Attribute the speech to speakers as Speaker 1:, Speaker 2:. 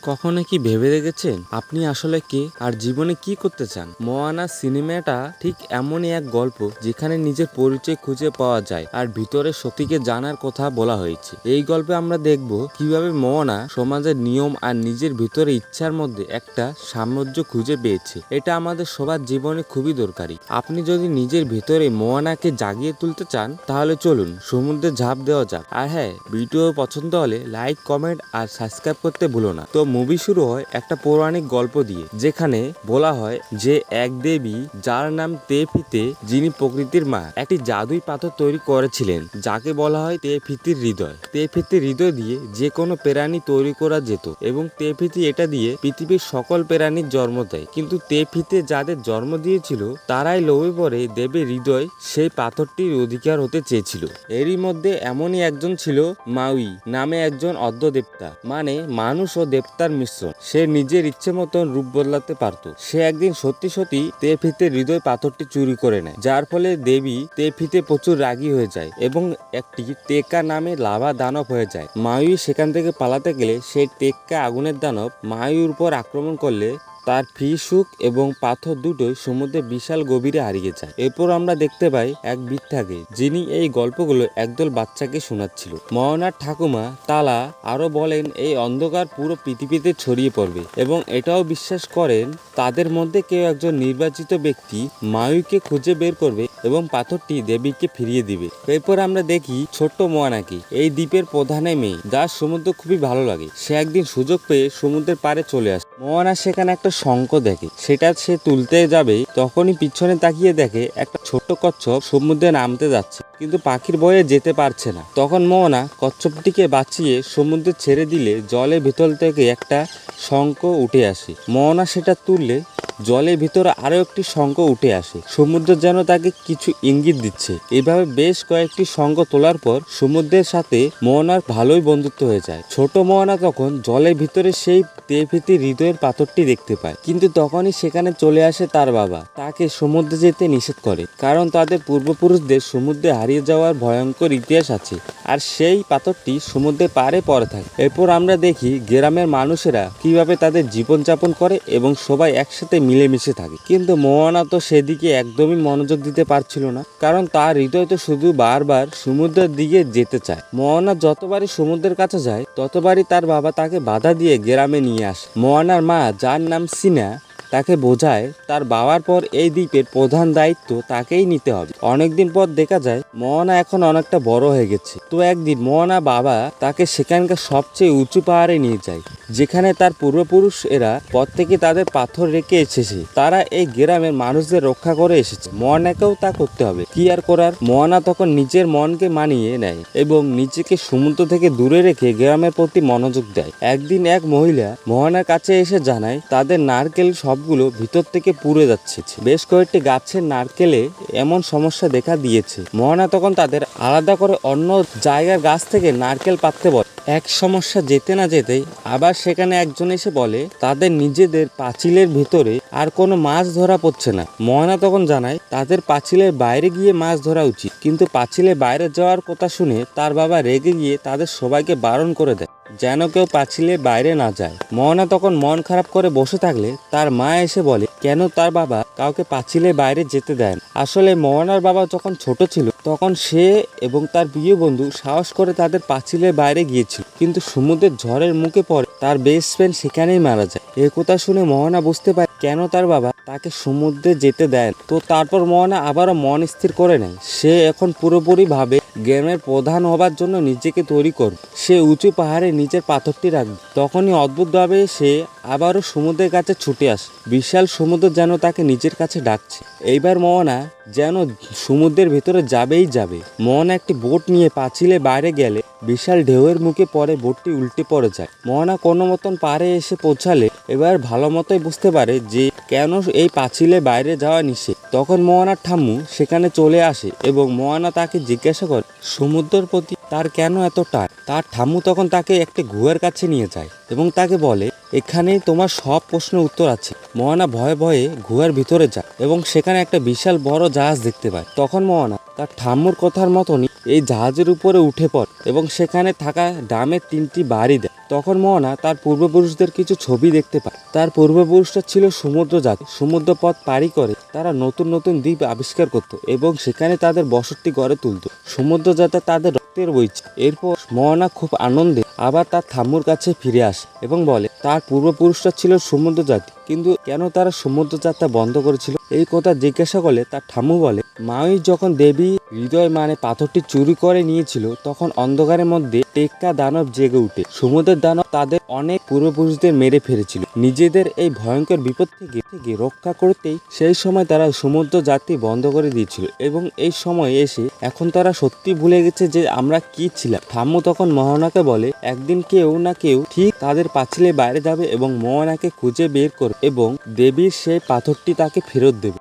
Speaker 1: কখনো কি ভেবে দেখেছেন আপনি আসলে কে আর জীবনে কি করতে চান? মোয়ানা সিনেমাটা ঠিক এমনই এক গল্প যেখানে নিজের পরিচয় খুঁজে পাওয়া যায় আর ভিতরের শক্তিকে জানার কথা বলা হয়েছে। এই গল্পে আমরা দেখব কিভাবে মোয়ানা সমাজের নিয়ম আর নিজের ভিতরে ইচ্ছার মধ্যে একটা সাম্রাজ্য খুঁজে পেয়েছে। এটা আমাদের সবার জীবনে খুবই দরকারি। আপনি যদি নিজের ভিতরে মোয়ানাকে জাগিয়ে তুলতে চান তাহলে চলুন সমুদ্রে ঝাঁপ দেওয়া যাক। আর হ্যাঁ, ভিডিও পছন্দ হলে লাইক, কমেন্ট আর সাবস্ক্রাইব করতে ভুলো না। তো মুভি শুরু হয় একটা পৌরাণিক গল্প দিয়ে, যেখানে বলা হয় যে এক দেবী যার নাম তেফিতে, যিনি প্রকৃতির মা, একটি জাদুই পাথর তৈরি করেছিলেন যাকে বলা হয় তেফিতির হৃদয়। তেফিতির হৃদয় দিয়ে যে কোনো প্রাণী তৈরি করা যেত এবং তেফিতি এটা দিয়ে পৃথিবীর সকল প্রাণীর জন্ম দেয়। কিন্তু তেফিতে যাদের জন্ম দিয়েছিল তারাই লোভে পড়ে দেবীর হৃদয় সেই পাথরটির অধিকার হতে চেয়েছিল। এরই মধ্যে এমনই একজন ছিল মাউই নামে একজন অর্ধদেবতা, মানে মানুষ ও দেবতার মিশ্রণ। সে নিজের ইচ্ছে মতন রূপ বদলাতে পারত। সে একদিন সত্যি সত্যি তেফিতে হৃদয় পাথরটি চুরি করে নেয়, যার ফলে দেবী তেফিতে প্রচুর রাগী হয়ে যায় এবং একটি টেক্কা নামে লাভা দানব হয়ে যায়। মায়ুই সেখান থেকে পালাতে গেলে সেই টেক্কা আগুনের দানব মায়ুর উপর আক্রমণ করলে তার সুখ এবং পাথর দুটোই সমুদ্রে বিশাল গভীরে হারিয়ে যায়। এরপর আমরা দেখতে পাই এক বৃদ্ধাকে, যিনি এই গল্পগুলো একদল বাচ্চাকে শোনাচ্ছিল। মোয়ানার ঠাকুমা তালা আরো বলেন এই অন্ধকার পুরো পৃথিবীতে ছড়িয়ে পড়বে এবং এটাও বিশ্বাস করেন তাদের মধ্যে কেউ একজন নির্বাচিত ব্যক্তি মায়ুকে খুঁজে বের করবে এবং পাথরটি দেবীকে ফিরিয়ে দিবে। এরপর আমরা দেখি ছোট্ট মোয়ানাকে, এই দ্বীপের প্রধানের মেয়ে, যার সমুদ্র খুবই ভালো লাগে। সে একদিন সুযোগ পেয়ে সমুদ্রের পাড়ে চলে আসে। মোয়ানা সেখানে একটা শঙ্খ দেখে, সেটা সে তুলতে যাবে তখনই পিছনে তাকিয়ে দেখে একটা ছোট্ট কচ্ছপ সমুদ্রে নামতে যাচ্ছে, কিন্তু পাখির ভয়ে যেতে পারছে না। তখন মোয়ানা কচ্ছপটিকে বাঁচিয়ে সমুদ্রে ছেড়ে দিলে জলের ভিতর থেকে একটা শঙ্খ উঠে আসে। মোয়ানা সেটা তুললে জলের ভিতরে আরো একটি শঙ্খ উঠে আসে। সমুদ্র যেন তাকে কিছু ইঙ্গিত দিচ্ছে। এভাবে বেশ কয়েকটি শঙ্খ তোলার পর সমুদ্রের সাথে মোয়ানার ভালোই বন্ধুত্ব হয়ে যায়। ছোট মোয়ানা তখন জলের ভিতরে সেই তেফিতি হৃদয়ের পাথরটি দেখতে পায়, কিন্তু তখনই সেখানে চলে আসে তার বাবা। তাকে সমুদ্রে যেতে নিষেধ করে, কারণ তাদের পূর্বপুরুষদের সমুদ্রে হারিয়ে যাওয়ার ভয়ঙ্কর ইতিহাস আছে আর সেই পাথরটি সমুদ্রের পাড়ে পড়ে থাকে। এরপর আমরা দেখি গ্রামের মানুষেরা কিভাবে তাদের জীবনযাপন করে এবং সবাই একসাথে মিলেমিশে থাকে। কিন্তু মোয়ানা তো সেদিকে একদমই মনোযোগ দিতে পারছিল না, কারণ তার হৃদয় তো শুধু বারবার সমুদ্রের দিকে যেতে চায়। মোয়ানা যতবারই সমুদ্রের কাছে যায় ততবারই তার বাবা তাকে বাধা দিয়ে গ্রামে নিয়ে আসে। মোয়ানার মা, যার নাম সিনা, তাকে বোঝায় তার বাবার পর এই দ্বীপের প্রধান দায়িত্ব তাকেই নিতে হবে। অনেকদিন পর দেখা যায় মোয়ানা এখন অনেকটা বড় হয়ে গেছে। তো একদিন মোয়ানা বাবা তাকে সেখানকার সবচেয়ে উঁচু পাহাড়ে নিয়ে যায়, যেখানে তার পূর্বপুরুষ এরা পর থেকে তাদের পাথর রেখে এসেছে। তারা এই গ্রামের মানুষদের রক্ষা করে এসেছে, মোয়ানাকেও তা করতে হবে। কি আর করার। মোয়ানা তখন নিজের মনকে মানিয়ে নেয় এবং নিজেকে সমুদ্র থেকে দূরে রেখে গ্রামের প্রতি মনোযোগ দেয়। একদিন এক মহিলা মোয়ানার কাছে এসে জানায় তাদের নারকেল সবগুলো ভিতর থেকে পুড়ে যাচ্ছে। বেশ কয়েকটি গাছের নারকেলে এমন সমস্যা দেখা দিয়েছে। মোয়ানা তখন তাদের আলাদা করে অন্য জায়গার গাছ থেকে নারকেল পাততে বলে। এক সমস্যা যেতে না যেতেই আবার সেখানে একজন এসে বলে তাদের নিজেদের পাঁচিলের ভিতরে আর কোনো মাছ ধরা পড়ছে না। মোয়ানা তখন জানায় তাদের পাঁচিলের বাইরে গিয়ে মাছ ধরা উচিত, কিন্তু পাঁচিলের বাইরে যাওয়ার কথা শুনে তার বাবা রেগে গিয়ে তাদের সবাইকে বারণ করে দেয় যেন কেউ পাঁচিলের বাইরে না যায়। মোয়ানা তখন মন খারাপ করে বসে থাকলে তার মা এসে বলে কেন তার বাবা কাউকে পাঁচিলের বাইরে যেতে দেয় না। আসলে মোয়ানার বাবা যখন ছোট ছিল তখন সে এবং তার প্রিয় বন্ধু সাহস করে তাদের পাঁচিলের বাইরে গিয়েছিল, কিন্তু সমুদ্রের ঝড়ের মুখে পড়ে তার বেস্ট ফ্রেন্ড সেখানেই মারা যায়। এই কথা শুনে মোয়ানা বুঝতে পারে কেন তার বাবা তাকে সমুদ্রে যেতে দেয়। তো তারপর মোয়ানা আবারও মন স্থির করে নেয় সে এখন পুরোপুরি ভাবে গ্রামের প্রধান হবার জন্য নিজেকে তৈরি করবে। সে উঁচু পাহাড়ে নিজের পাথরটি রাখবে। তখনই অদ্ভুতভাবে সে আবারও সমুদ্রের কাছে ছুটে আসে। বিশাল সমুদ্র যেন তাকে নিজের কাছে ডাকছে। এইবার মোয়ানা যেন সমুদ্রের ভিতরে যাবেই যাবে। মোয়ানা একটি বোট নিয়ে পাঁচিলে বাইরে গেলে বিশাল ঢেউয়ের মুখে পড়ে বোটটি উল্টে পড়ে যায়। মোয়ানা কোনো মতন পাড়ে এসে পৌঁছালে এবার ভালো মতোই বুঝতে পারে যে কেন এই পাঁচিলে বাইরে যাওয়া নিষেধ। তখন মোয়ানার ঠাম্মু সেখানে চলে আসে এবং মোয়ানা তাকে জিজ্ঞাসা করে সমুদ্রের প্রতি তার কেন এত টান। তার ঠাম্মু তখন তাকে একটি গুহার কাছে নিয়ে যায় এবং তাকে বলে এখানেই তোমার সব প্রশ্নের উত্তর আছে। মোয়ানা ভয়ে ভয়ে গুহার ভিতরে যায় এবং সেখানে একটা বিশাল বড় জাহাজ দেখতে পায়। তখন মোয়ানা তার ঠাম্মুর কথার মতনই এই জাহাজের উপরে উঠে পড়ে এবং সেখানে থাকা ডামের 3টি বাড়ি দেয়। তখন মোহনা তার পূর্বপুরুষদের কিছু ছবি দেখতে পায়। তার পূর্বপুরুষরা ছিল সমুদ্র জাতি। সমুদ্র পথ পাড়ি করে তারা নতুন নতুন দ্বীপ আবিষ্কার করত এবং সেখানে তাদের বসতি গড়ে তুলত। সমুদ্র যাতে তাদের রক্তের বইছে। এরপর মোহনা খুব আনন্দে আবার তার ঠাম্মুর কাছে ফিরে আসে এবং বলে তার পূর্বপুরুষরা ছিল সমুদ্র জাতি, কিন্তু কেন তারা সমুদ্র যাত্রা বন্ধ করেছিল। এই কথা জিজ্ঞাসা করলে তার ঠাম্মু বলে মাউই যখন দেবী হৃদয় মানে পাথরটি চুরি করে নিয়েছিল তখন অন্ধকারের মধ্যে টেক্কা দানব জেগে উঠে। সমুদ্রের দানব তাদের অনেক পূর্বপুরুষদের মেরে ফেলেছিল। নিজেদের এই ভয়ঙ্কর বিপদ থেকে রক্ষা করতেই সেই সময় তারা সমুদ্র যাত্রী বন্ধ করে দিয়েছিল এবং এই সময় এসে এখন তারা সত্যি ভুলে গেছে যে আমরা কি ছিলাম। ঠাম্মু তখন মোহনাকে বলে একদিন কেউ না কেউ ঠিক তাদের পাঁচিলের বাইরে যাবে এবং মোহনাকে খুঁজে বের করবে এবং দেবীর সেই পাথরটি তাকে ফেরত দেবে।